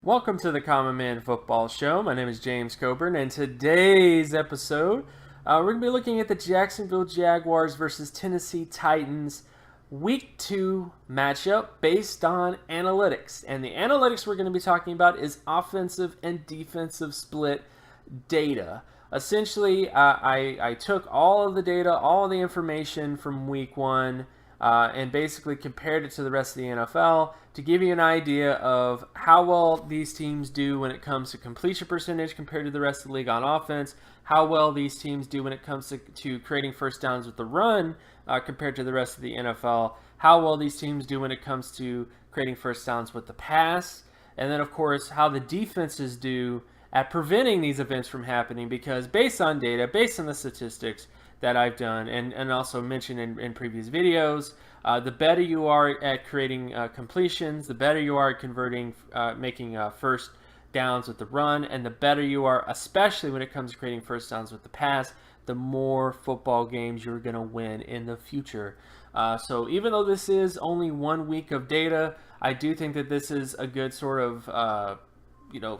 Welcome to the Common Man Football Show. My name is James Coburn, and today's episode, we're going to be looking at the Jacksonville Jaguars versus Tennessee Titans Week 2 matchup based on analytics. And the analytics we're going to be talking about is offensive and defensive split data. Essentially, I took all of the data, all of the information from Week 1, and basically compared it to the rest of the NFL to give you an idea of how well these teams do when it comes to completion percentage compared to the rest of the league on offense, how well these teams do when it comes to creating first downs with the run compared to the rest of the NFL, how well these teams do when it comes to creating first downs with the pass, and then, of course, how the defenses do at preventing these events from happening, because based on data, based on the statistics that I've done and also mentioned in previous videos, the better you are at creating completions, the better you are at converting, making first downs with the run, and the better you are, especially when it comes to creating first downs with the pass, the more football games you're going to win in the future. So even though this is only 1 week of data, I do think that this is a good sort of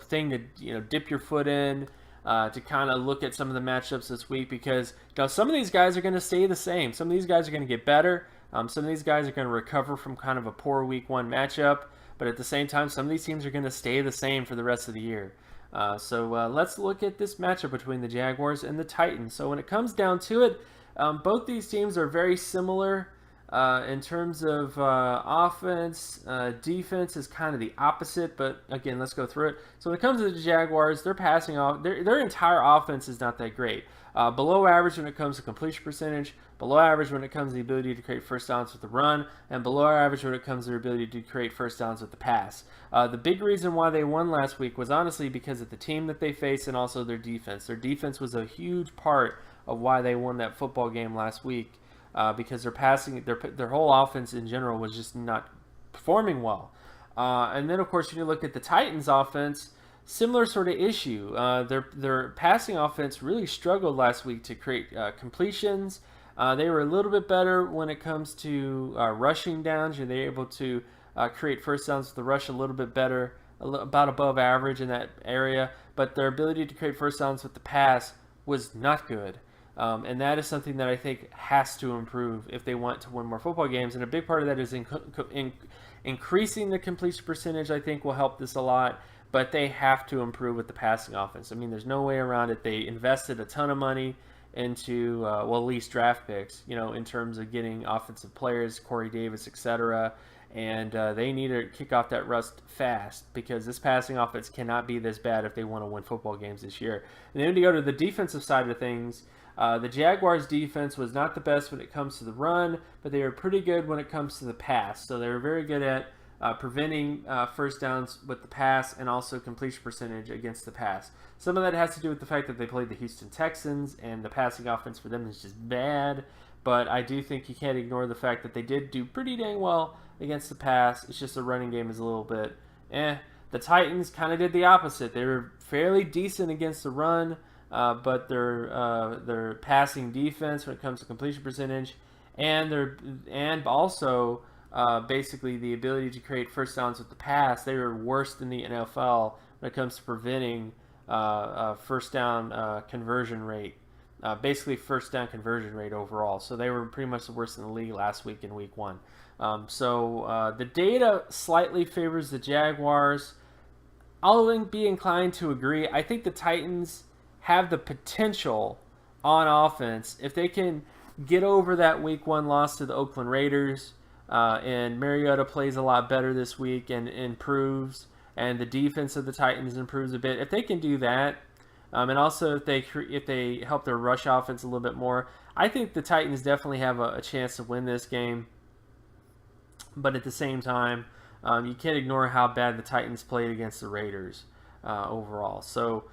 thing to dip your foot in, to kind of look at some of the matchups this week, because some of these guys are going to stay the same. Some of these guys are going to get better. Some of these guys are going to recover from kind of a poor Week 1 matchup, but at the same time, some of these teams are going to stay the same for the rest of the year. So let's look at this matchup between the Jaguars and the Titans. So when it comes down to it, both these teams are very similar. In terms of offense, defense is kind of the opposite, but again, let's go through it. So when it comes to the Jaguars, they're passing off. Their entire offense is not that great. Below average when it comes to completion percentage, below average when it comes to the ability to create first downs with the run, and below average when it comes to their ability to create first downs with the pass. The big reason why they won last week was honestly because of the team that they faced and also their defense. Their defense was a huge part of why they won that football game last week. Because their whole offense in general was just not performing well. And then, of course, when you look at the Titans' offense, similar sort of issue. Their passing offense really struggled last week to create completions. They were a little bit better when it comes to rushing downs. They're able to create first downs with the rush a little bit better, about above average in that area. But their ability to create first downs with the pass was not good. And that is something that I think has to improve if they want to win more football games. And a big part of that is increasing the completion percentage, I think, will help this a lot. But they have to improve with the passing offense. I mean, there's no way around it. They invested a ton of money into, at least draft picks, in terms of getting offensive players, Corey Davis, etc. And they need to kick off that rust fast, because this passing offense cannot be this bad if they want to win football games this year. And then to go to the defensive side of things, the Jaguars' defense was not the best when it comes to the run, but they were pretty good when it comes to the pass. So they were very good at preventing first downs with the pass and also completion percentage against the pass. Some of that has to do with the fact that they played the Houston Texans, and the passing offense for them is just bad. But I do think you can't ignore the fact that they did do pretty dang well against the pass. It's just the running game is a little bit The Titans kind of did the opposite. They were fairly decent against the run, but their passing defense when it comes to completion percentage, and also basically the ability to create first downs with the pass, they were worse than the NFL when it comes to preventing first down conversion rate. Basically first down conversion rate overall. So they were pretty much the worst in the league last week in Week 1. So the data slightly favors the Jaguars. I'll be inclined to agree. I think the Titans have the potential on offense if they can get over that Week 1 loss to the Oakland Raiders, and Mariota plays a lot better this week and improves, and the defense of the Titans improves a bit. If they can do that, and also if they help their rush offense a little bit more, I think the Titans definitely have a chance to win this game. But at the same time, you can't ignore how bad the Titans played against the Raiders overall. So,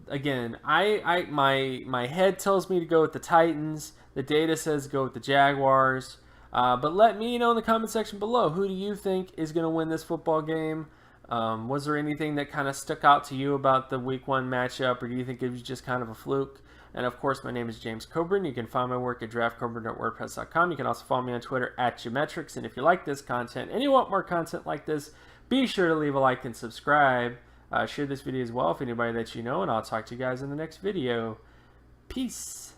again, my head tells me to go with the Titans. The data says go with the Jaguars. But let me know in the comment section below, who do you think is going to win this football game? Was there anything that kind of stuck out to you about the Week 1 matchup, or do you think it was just kind of a fluke? And of course, my name is James Coburn. You can find my work at draftcoburn.wordpress.com. You can also follow me on Twitter at Geometrics. And if you like this content and you want more content like this, Be sure to leave a like and subscribe. Share this video as well if anybody that you know, and I'll talk to you guys in the next video. Peace.